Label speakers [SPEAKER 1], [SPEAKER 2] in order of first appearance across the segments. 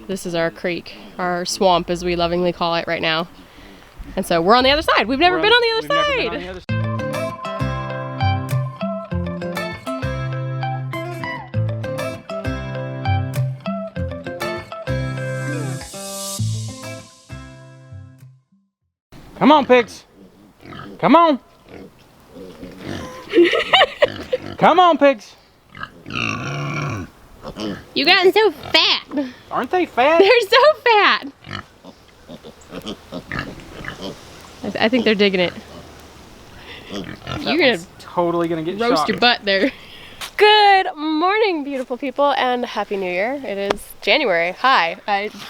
[SPEAKER 1] This is our creek, our swamp as we lovingly call it right now. And so we're on the other side. We've never been on the other side.
[SPEAKER 2] Come on, pigs. Come on. Come on, pigs.
[SPEAKER 1] You gotten so fat.
[SPEAKER 2] Aren't they fat?
[SPEAKER 1] They're so fat. I think they're digging it. You're gonna
[SPEAKER 2] totally gonna get
[SPEAKER 1] roast
[SPEAKER 2] shocked.
[SPEAKER 1] your butt there. Good morning, beautiful people, and Happy New Year. It is January. Hi,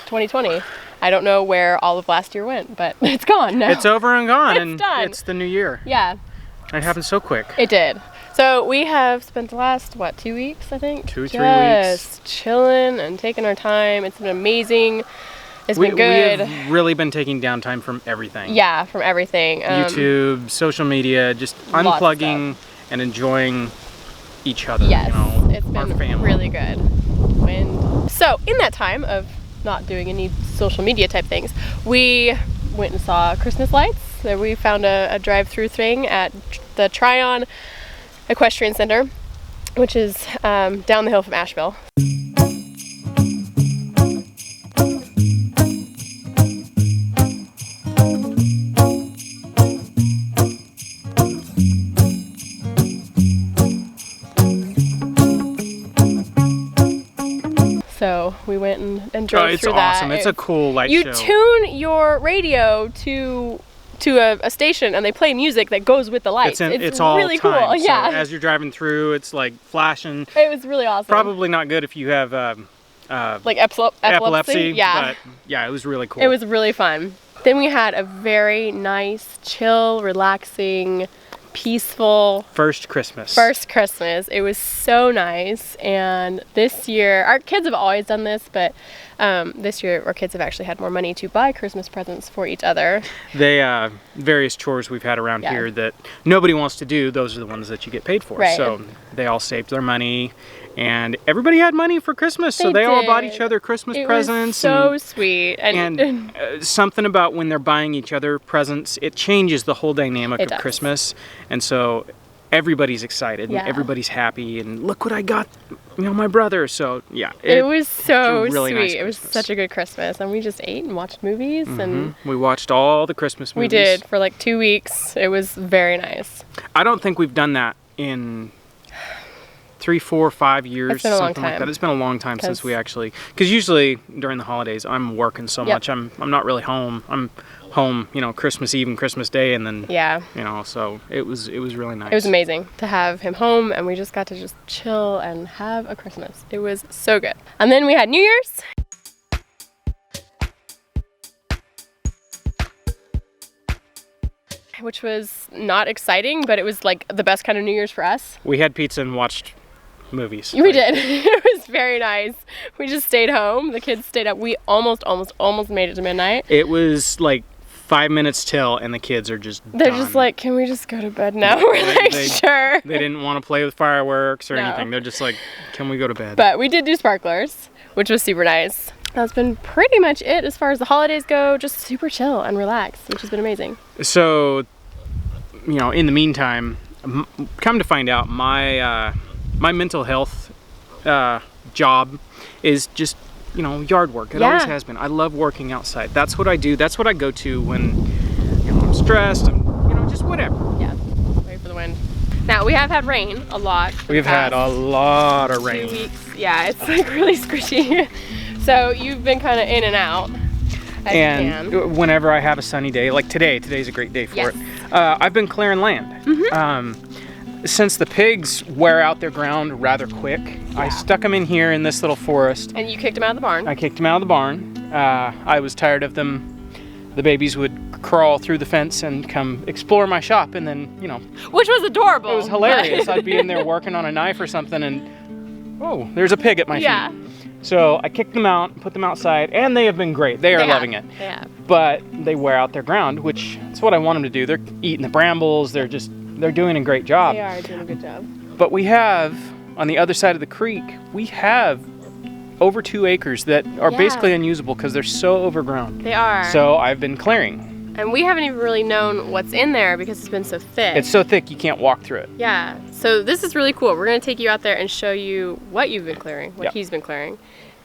[SPEAKER 1] 2020. I don't know where all of last year went, but it's gone now.
[SPEAKER 2] It's over and gone,
[SPEAKER 1] It's
[SPEAKER 2] and
[SPEAKER 1] done.
[SPEAKER 2] it's the new year.
[SPEAKER 1] Yeah.
[SPEAKER 2] It happened so quick.
[SPEAKER 1] It did. So we have spent the last, 2 weeks, I think?
[SPEAKER 2] 2 or 3 weeks.
[SPEAKER 1] Just chilling and taking our time. It's been amazing. It's been good.
[SPEAKER 2] We have really been taking downtime from everything.
[SPEAKER 1] Yeah, from everything.
[SPEAKER 2] YouTube, social media, just unplugging and enjoying each other.
[SPEAKER 1] Yes,
[SPEAKER 2] you know,
[SPEAKER 1] it's
[SPEAKER 2] our
[SPEAKER 1] been
[SPEAKER 2] family.
[SPEAKER 1] really good. So in that time of not doing any social media type things, we went and saw Christmas lights. So we found a drive-through thing at the Tryon Equestrian Center, which is down the hill from Asheville. So we went and drove through that.
[SPEAKER 2] It's awesome. It's a cool light show.
[SPEAKER 1] You tune your radio to a station and they play music that goes with the lights. It's
[SPEAKER 2] all
[SPEAKER 1] really
[SPEAKER 2] time.
[SPEAKER 1] cool.
[SPEAKER 2] So
[SPEAKER 1] yeah.
[SPEAKER 2] as you're driving through, it's like flashing.
[SPEAKER 1] It was really awesome.
[SPEAKER 2] Probably not good if you have
[SPEAKER 1] like epilepsy. Yeah.
[SPEAKER 2] But yeah, it was really cool.
[SPEAKER 1] It was really fun. Then we had a very nice, chill, relaxing, peaceful
[SPEAKER 2] first Christmas.
[SPEAKER 1] It was so nice. And this year, our kids have always done this, but this year our kids have actually had more money to buy Christmas presents for each other.
[SPEAKER 2] They various chores we've had around here that nobody wants to do, those are the ones that you get paid for.
[SPEAKER 1] Right.
[SPEAKER 2] So they all saved their money, and everybody had money for Christmas, so they all bought each other Christmas presents.
[SPEAKER 1] It was so sweet.
[SPEAKER 2] And something about when they're buying each other presents, it changes the whole dynamic of Christmas. And so everybody's excited and everybody's happy, and look what I got, my brother. So yeah,
[SPEAKER 1] it was so
[SPEAKER 2] really
[SPEAKER 1] sweet.
[SPEAKER 2] nice
[SPEAKER 1] It was such a good Christmas, and we just ate and watched movies. And
[SPEAKER 2] we watched all the Christmas movies.
[SPEAKER 1] We did for like 2 weeks. It was very nice.
[SPEAKER 2] I don't think we've done that in 3, 4, 5 years,
[SPEAKER 1] it's been a long
[SPEAKER 2] something like
[SPEAKER 1] time.
[SPEAKER 2] that. It's been a long time since we actually, because usually during the holidays I'm working so much. I'm not really home. I'm home, Christmas Eve and Christmas Day, and then so it was really nice.
[SPEAKER 1] It was amazing to have him home, and we just got to just chill and have a Christmas. It was so good. And then we had New Year's. Which was not exciting, but it was like the best kind of New Year's for us.
[SPEAKER 2] We had pizza and watched movies.
[SPEAKER 1] We did. It was very nice. We just stayed home. The kids stayed up. We almost made it to midnight.
[SPEAKER 2] It was like 5 minutes till, and the kids are just
[SPEAKER 1] They're
[SPEAKER 2] done.
[SPEAKER 1] just like, can we just go to bed now? We're like, sure.
[SPEAKER 2] They didn't want to play with fireworks or anything. They're just like, can we go to bed?
[SPEAKER 1] But we did do sparklers, which was super nice. That's been pretty much it as far as the holidays go. Just super chill and relaxed, which has been amazing.
[SPEAKER 2] So, in the meantime, come to find out, my mental health job is just yard work. It always has been. I love working outside. That's what I do. That's what I go to when I'm stressed and just whatever.
[SPEAKER 1] Yeah, wait for the wind. Now we have had rain a lot.
[SPEAKER 2] We've had a lot of rain.
[SPEAKER 1] 2 weeks. Yeah, it's like really squishy. So you've been kind of in and out.
[SPEAKER 2] And whenever I have a sunny day, like today's a great day for it. I've been clearing land. Since the pigs wear out their ground rather quick, I stuck them in here in this little forest.
[SPEAKER 1] And you kicked them out of the barn.
[SPEAKER 2] I kicked them out of the barn. I was tired of them. The babies would crawl through the fence and come explore my shop, and then,
[SPEAKER 1] Which was adorable.
[SPEAKER 2] It was hilarious. I'd be in there working on a knife or something, and, oh, there's a pig at my feet. So I kicked them out, put them outside, and they have been great. They are loving it.
[SPEAKER 1] Yeah.
[SPEAKER 2] But they wear out their ground, which is what I want them to do. They're eating the brambles. They're doing a great job.
[SPEAKER 1] They are doing a good job.
[SPEAKER 2] But we have, on the other side of the creek, we have over 2 acres that are
[SPEAKER 1] Yeah.
[SPEAKER 2] basically unusable because they're so overgrown.
[SPEAKER 1] They are.
[SPEAKER 2] So I've been clearing.
[SPEAKER 1] And we haven't even really known what's in there because it's been so thick.
[SPEAKER 2] It's so thick you can't walk through it.
[SPEAKER 1] Yeah, so this is really cool. We're gonna take you out there and show you what you've been clearing, what
[SPEAKER 2] Yep.
[SPEAKER 1] he's been clearing,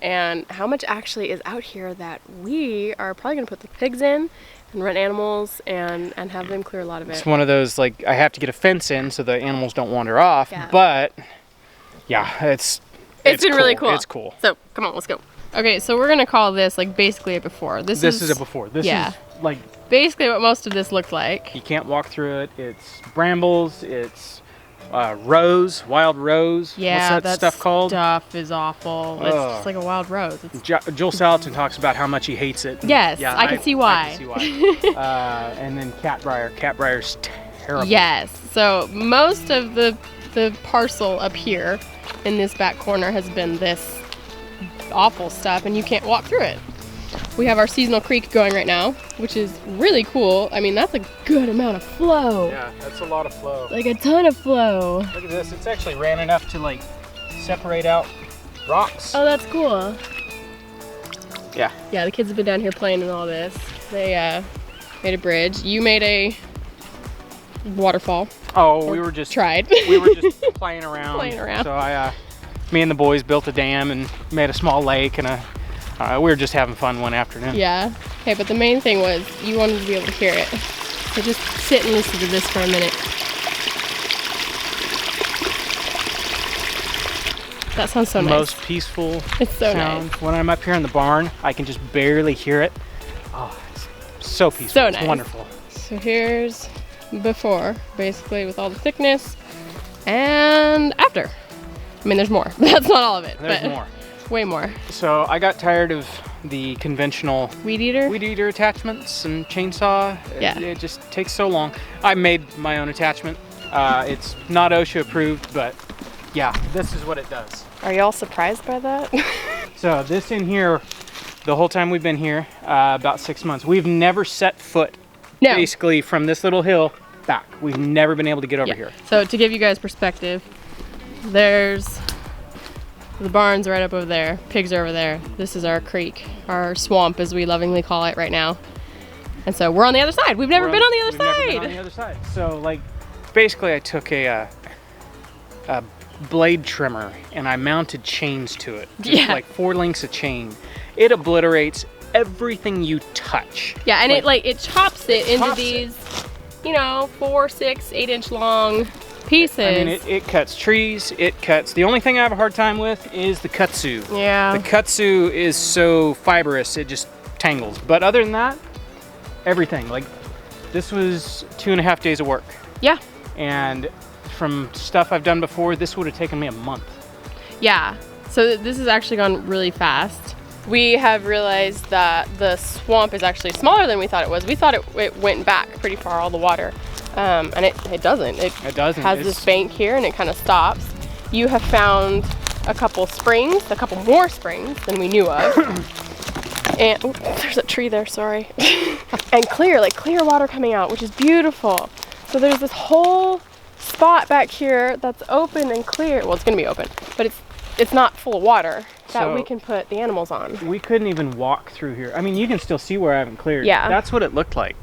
[SPEAKER 1] and how much actually is out here that we are probably gonna put the pigs in and run animals and have them clear a lot of it.
[SPEAKER 2] It's one of those, like, I have to get a fence in so the animals don't wander off,
[SPEAKER 1] Yeah.
[SPEAKER 2] but yeah, it's
[SPEAKER 1] been really cool.
[SPEAKER 2] It's cool.
[SPEAKER 1] So come on, let's go. Okay, so we're gonna call this like basically a before. This
[SPEAKER 2] This is a before. This
[SPEAKER 1] yeah.
[SPEAKER 2] is like,
[SPEAKER 1] basically what most of this looked like.
[SPEAKER 2] you can't walk through it. It's brambles, it's rose, wild rose.
[SPEAKER 1] Yeah,
[SPEAKER 2] What's that stuff called?
[SPEAKER 1] Stuff is awful. It's
[SPEAKER 2] Ugh.
[SPEAKER 1] just like a wild rose. It's,
[SPEAKER 2] Joel Salatin talks about how much he hates it.
[SPEAKER 1] yes, I can see why.
[SPEAKER 2] I can see why. And then catbrier. Catbrier's terrible.
[SPEAKER 1] Yes. So most of the parcel up here in this back corner has been this awful stuff, and you can't walk through it. We have our seasonal creek going right now, which is really cool. I mean, that's a good amount of flow.
[SPEAKER 2] Yeah, that's a lot of flow.
[SPEAKER 1] Like a ton of flow.
[SPEAKER 2] Look at this. It's actually ran enough to like separate out rocks.
[SPEAKER 1] Oh, that's cool.
[SPEAKER 2] Yeah.
[SPEAKER 1] Yeah, the kids have been down here playing in all this. They made a bridge. You made a waterfall.
[SPEAKER 2] Oh, we were just
[SPEAKER 1] Tried.
[SPEAKER 2] we were just playing around.
[SPEAKER 1] Playing around.
[SPEAKER 2] So me and the boys built a dam and made a small lake, and we were just having fun one afternoon.
[SPEAKER 1] Yeah. Okay, but the main thing was you wanted to be able to hear it. So just sit and listen to this for a minute. That sounds so nice.
[SPEAKER 2] Most peaceful
[SPEAKER 1] It's so
[SPEAKER 2] sound.
[SPEAKER 1] nice.
[SPEAKER 2] When I'm up here in the barn, I can just barely hear it. Oh, it's so peaceful.
[SPEAKER 1] So
[SPEAKER 2] It's
[SPEAKER 1] nice.
[SPEAKER 2] wonderful.
[SPEAKER 1] So here's before, basically with all the thickness, and after. I mean, there's more. That's not all of it.
[SPEAKER 2] There's
[SPEAKER 1] but
[SPEAKER 2] more.
[SPEAKER 1] Way more.
[SPEAKER 2] So I got tired of the conventional
[SPEAKER 1] Weed eater?
[SPEAKER 2] weed eater attachments and chainsaw.
[SPEAKER 1] Yeah.
[SPEAKER 2] It just takes so long. I made my own attachment. It's not OSHA approved, but yeah, this is what it does.
[SPEAKER 1] Are y'all surprised by that?
[SPEAKER 2] So this in here, the whole time we've been here, about 6 months, we've never set foot
[SPEAKER 1] No.
[SPEAKER 2] basically from this little hill back. We've never been able to get over
[SPEAKER 1] Yeah.
[SPEAKER 2] here.
[SPEAKER 1] So to give you guys perspective, there's the barn's right up over there. Pigs are over there. This is our creek, our swamp as we lovingly call it right now. And so we're on the other side. We've never been on the other
[SPEAKER 2] We've never been
[SPEAKER 1] side.
[SPEAKER 2] on the other side. So like, basically I took a blade trimmer and I mounted chains to it. Just
[SPEAKER 1] Yeah.
[SPEAKER 2] like 4 links of chain. It obliterates everything you touch.
[SPEAKER 1] Yeah, and it chops it into
[SPEAKER 2] chops
[SPEAKER 1] these, 4, 6, 8-inch long pieces.
[SPEAKER 2] I mean, it cuts trees, it cuts. The only thing I have a hard time with is the kudzu.
[SPEAKER 1] Yeah.
[SPEAKER 2] The kudzu is so fibrous, it just tangles. But other than that, everything. Like, this was 2.5 days of work.
[SPEAKER 1] Yeah.
[SPEAKER 2] And from stuff I've done before, this would have taken me a month.
[SPEAKER 1] Yeah. So this has actually gone really fast. We have realized that the swamp is actually smaller than we thought it was. We thought it went back pretty far, all the water. And it doesn't. It
[SPEAKER 2] doesn't.
[SPEAKER 1] has this bank here and it kind of stops. You have found a couple springs, a couple more springs than we knew of. And there's a tree there, sorry. And clear water coming out, which is beautiful. So there's this whole spot back here that's open and clear. Well, it's gonna be open, but it's not full of water that
[SPEAKER 2] So-
[SPEAKER 1] we can put the animals on.
[SPEAKER 2] We couldn't even walk through here. I mean, you can still see where I haven't cleared.
[SPEAKER 1] Yeah.
[SPEAKER 2] That's what it looked like.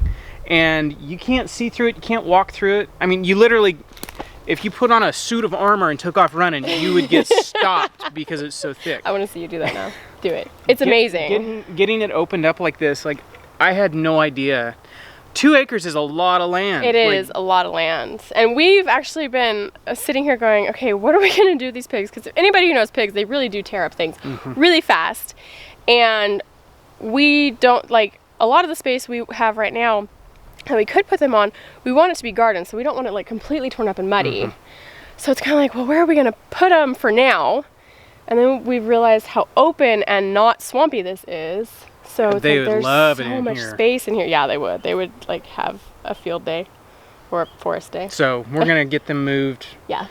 [SPEAKER 2] And you can't see through it, you can't walk through it. I mean, you literally, if you put on a suit of armor and took off running, you would get stopped because it's so thick.
[SPEAKER 1] I want to see you do that now. Do it. It's amazing.
[SPEAKER 2] Getting it opened up like this, like, I had no idea. 2 acres is a lot of land.
[SPEAKER 1] It is a lot of land. And we've actually been sitting here going, okay, what are we going to do with these pigs? Because anybody who knows pigs, they really do tear up things really fast. And we don't, like, a lot of the space we have right now that we could put them on, we want it to be garden, so we don't want it, like, completely torn up and muddy. So it's kind of like, well, where are we going to put them for now? And then we realized how open and not swampy this is. So it's
[SPEAKER 2] They
[SPEAKER 1] like,
[SPEAKER 2] would
[SPEAKER 1] there's
[SPEAKER 2] love it
[SPEAKER 1] so
[SPEAKER 2] in
[SPEAKER 1] much
[SPEAKER 2] here.
[SPEAKER 1] space in here. Yeah, they would. They would like have a field day or a forest day.
[SPEAKER 2] So we're gonna get them moved
[SPEAKER 1] Yeah.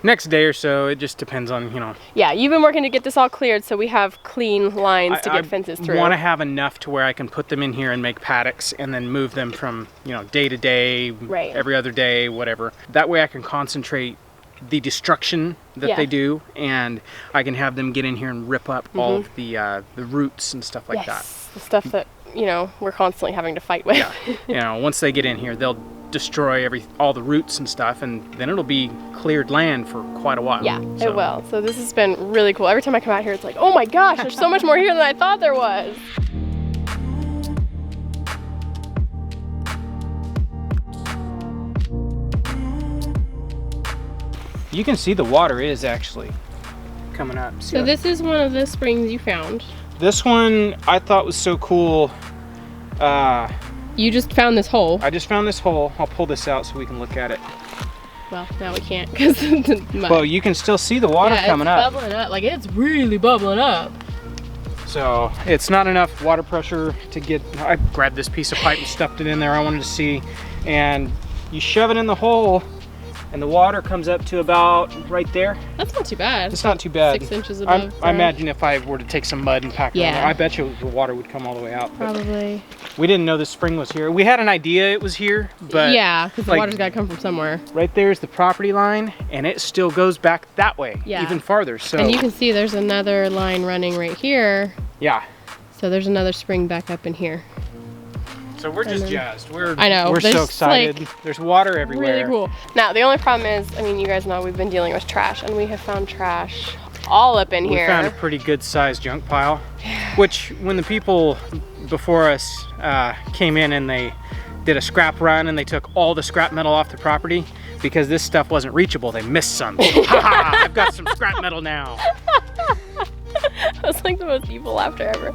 [SPEAKER 2] next day or so. It just depends on,
[SPEAKER 1] Yeah, you've been working to get this all cleared so we have clean lines to get fences through.
[SPEAKER 2] I want to have enough to where I can put them in here and make paddocks and then move them from, day to day,
[SPEAKER 1] Right.
[SPEAKER 2] every other day, whatever. That way I can concentrate the destruction that they do, and I can have them get in here and rip up all of the roots and stuff like that.
[SPEAKER 1] The stuff that, you know, we're constantly having to fight with.
[SPEAKER 2] Yeah. You know, once they get in here, they'll destroy all the roots and stuff, and then it'll be cleared land for quite a while.
[SPEAKER 1] Yeah, it will. So this has been really cool. Every time I come out here, it's like, oh my gosh, there's so much more here than I thought there was.
[SPEAKER 2] You can see the water is actually coming up.
[SPEAKER 1] So this is one of the springs you found.
[SPEAKER 2] This one I thought was so cool.
[SPEAKER 1] You just found this hole.
[SPEAKER 2] I just found this hole. I'll pull this out so we can look at it.
[SPEAKER 1] Well, now we can't because the mud.
[SPEAKER 2] Well, you can still see the water coming up.
[SPEAKER 1] It's bubbling up. Like, it's really bubbling up.
[SPEAKER 2] So it's not enough water pressure to get. I grabbed this piece of pipe and stuffed it in there. I wanted to see, and you shove it in the hole, and the water comes up to about right there.
[SPEAKER 1] That's not too bad.
[SPEAKER 2] It's not too bad.
[SPEAKER 1] 6 inches above.
[SPEAKER 2] I imagine if I were to take some mud and pack it on there, I bet you the water would come all the way out.
[SPEAKER 1] Probably.
[SPEAKER 2] We didn't know this spring was here. We had an idea it was here, but
[SPEAKER 1] yeah, because the water's got to come from somewhere.
[SPEAKER 2] Right there is the property line, and it still goes back that way, even farther. So. And
[SPEAKER 1] you can see there's another line running right here.
[SPEAKER 2] Yeah.
[SPEAKER 1] So there's another spring back up in here.
[SPEAKER 2] So we're just jazzed. We're
[SPEAKER 1] so
[SPEAKER 2] excited.
[SPEAKER 1] Like,
[SPEAKER 2] there's water everywhere.
[SPEAKER 1] Really cool. Now, the only problem is, I mean, you guys know we've been dealing with trash, and we have found trash all up in here.
[SPEAKER 2] We found a pretty good sized junk pile, which when the people before us came in and they did a scrap run and they took all the scrap metal off the property because this stuff wasn't reachable, they missed some. Ha! I've got some scrap metal now.
[SPEAKER 1] That was like the most evil laughter ever.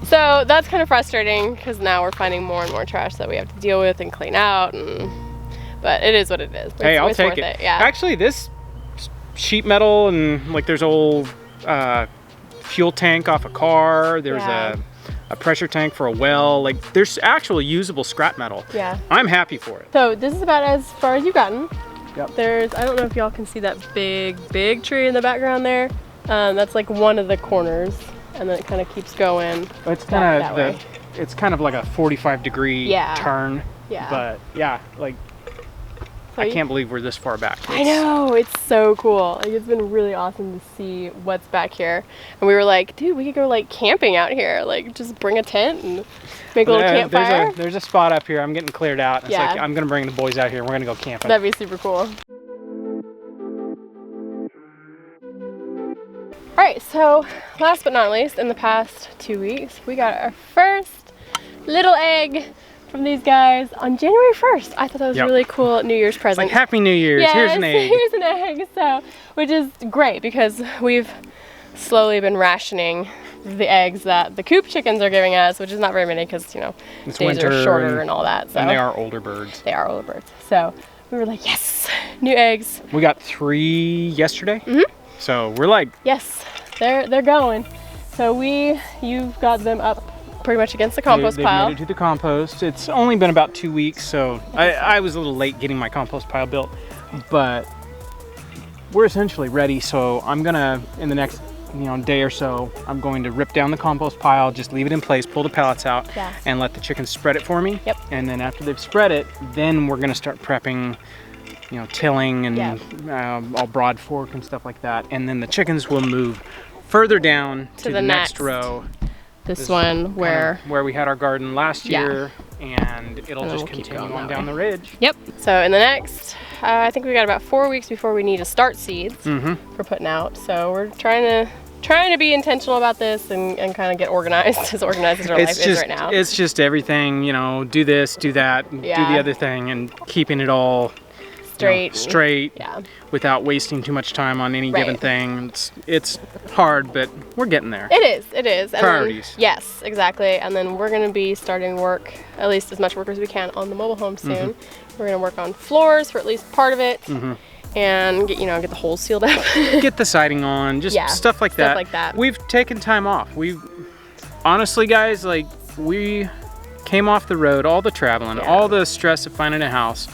[SPEAKER 1] So that's kind of frustrating because now we're finding more and more trash that we have to deal with and clean out. But it is what it is.
[SPEAKER 2] Hey, I'll take it.
[SPEAKER 1] Yeah.
[SPEAKER 2] Actually, this sheet metal and like there's old fuel tank off a car. There's a pressure tank for a well. Like there's actual usable scrap metal.
[SPEAKER 1] Yeah.
[SPEAKER 2] I'm happy for it.
[SPEAKER 1] So this is about as far as you've gotten.
[SPEAKER 2] Yep.
[SPEAKER 1] I don't know if y'all can see that big tree in the background there. That's like one of the corners. And then it kind of keeps going.
[SPEAKER 2] It's kind of it's kind of like a 45-degree turn. Yeah. But yeah, like I can't believe we're this far back.
[SPEAKER 1] I know, it's so cool. Like, it's been really awesome to see what's back here. And we were like, dude, we could go like camping out here. Like just bring a tent and make a little campfire.
[SPEAKER 2] There's a spot up here. I'm getting cleared out. It's like I'm gonna bring the boys out here. We're gonna go camping.
[SPEAKER 1] That'd be super cool. All right, so last but not least, in the past 2 weeks, we got our first little egg from these guys on January 1st. I thought that was a really cool New Year's present.
[SPEAKER 2] It's like Happy New Year's, here's an egg.
[SPEAKER 1] Here's an egg, so, which is great because we've slowly been rationing the eggs that the coop chickens are giving us, which is not very many because, you know, days are shorter and all that. So.
[SPEAKER 2] And they are older birds.
[SPEAKER 1] They are older birds. So we were like, yes, new eggs.
[SPEAKER 2] We got 3 yesterday. So we're like,
[SPEAKER 1] yes, they're going. So you've got them up pretty much against the compost pile.
[SPEAKER 2] They made it to the compost. It's only been about 2 weeks, so I was a little late getting my compost pile built, but we're essentially ready. So I'm gonna, in the next day or so, I'm going to rip down the compost pile, just leave it in place, pull the pellets out, and let the chickens spread it for me. And then after they've spread it, then we're gonna start prepping, tilling and all broad fork and stuff like that. And then the chickens will move further down to the next row.
[SPEAKER 1] This one where
[SPEAKER 2] we had our garden last year, and it'll just continue on down the ridge. Yep.
[SPEAKER 1] So in the next, I think we got about 4 weeks before we need to start seeds for putting out. So we're trying to be intentional about this and kind of get organized as our life is right now.
[SPEAKER 2] It's just everything, do this, do that, do the other thing, and keeping it all straight without wasting too much time on any given thing. It's hard, but we're getting there.
[SPEAKER 1] It is.
[SPEAKER 2] Priorities.
[SPEAKER 1] Yes, exactly. And then we're going to be starting work, at least as much work as we can, on the mobile home soon. We're going to work on floors for at least part of it. And get the holes sealed up.
[SPEAKER 2] Get the siding on, just stuff like that. We've taken time off. Honestly, guys, we came off the road, all the traveling, all the stress of finding a house.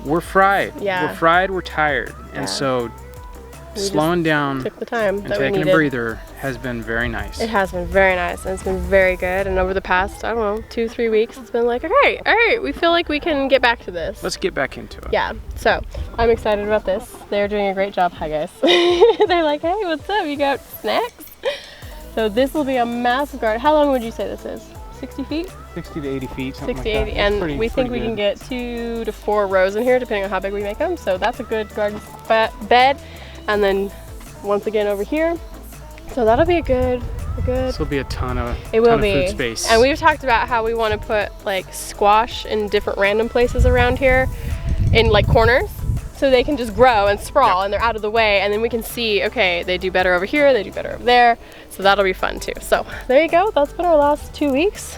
[SPEAKER 2] We're fried. We're fried, we're tired. And so slowing down
[SPEAKER 1] took the time
[SPEAKER 2] and taking a breather has been very nice.
[SPEAKER 1] It has been very nice, and it's been very good. And over the past, I don't know, 2-3 weeks, it's been like, all right, we feel like we can get back to this.
[SPEAKER 2] Let's get back into it.
[SPEAKER 1] Yeah, so I'm excited about this. They're doing a great job. Hi guys. They're like, hey, what's up? You got snacks? So this will be a massive garden. How long would you say this is? 60 feet?
[SPEAKER 2] 60 to 80 feet, something
[SPEAKER 1] 60,
[SPEAKER 2] like
[SPEAKER 1] 80,
[SPEAKER 2] that.
[SPEAKER 1] and we think we can get 2 to 4 rows in here, depending on how big we make them. So that's a good garden bed. And then once again over here. So that'll be a good.
[SPEAKER 2] This will be a ton of
[SPEAKER 1] food
[SPEAKER 2] space.
[SPEAKER 1] And we've talked about how we want to put like squash in different random places around here, in like corners, so they can just grow and sprawl, and they're out of the way, and then we can see, okay, they do better over here, they do better over there. So that'll be fun too. So there you go. That's been our last 2 weeks.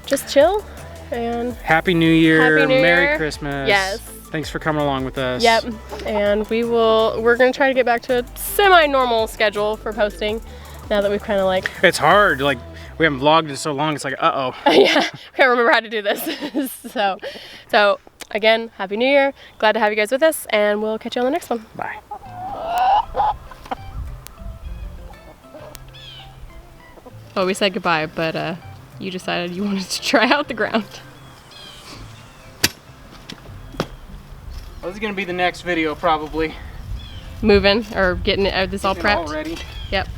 [SPEAKER 1] Just chill and
[SPEAKER 2] Happy New Year,
[SPEAKER 1] Happy New
[SPEAKER 2] Merry
[SPEAKER 1] Year.
[SPEAKER 2] Christmas.
[SPEAKER 1] Yes.
[SPEAKER 2] Thanks for coming along with us.
[SPEAKER 1] Yep. And we're gonna try to get back to a semi-normal schedule for posting now that we've kind of like.
[SPEAKER 2] It's hard. Like, we haven't vlogged in so long. It's like, uh-oh.
[SPEAKER 1] Yeah, can't remember how to do this. so again, Happy New Year. Glad to have you guys with us, and we'll catch you on the next one.
[SPEAKER 2] Bye.
[SPEAKER 1] Oh, we said goodbye, but you decided you wanted to try out the ground.
[SPEAKER 2] Well, this is gonna be the next video, probably.
[SPEAKER 1] Moving or getting this all prepped.
[SPEAKER 2] All ready.
[SPEAKER 1] Yep.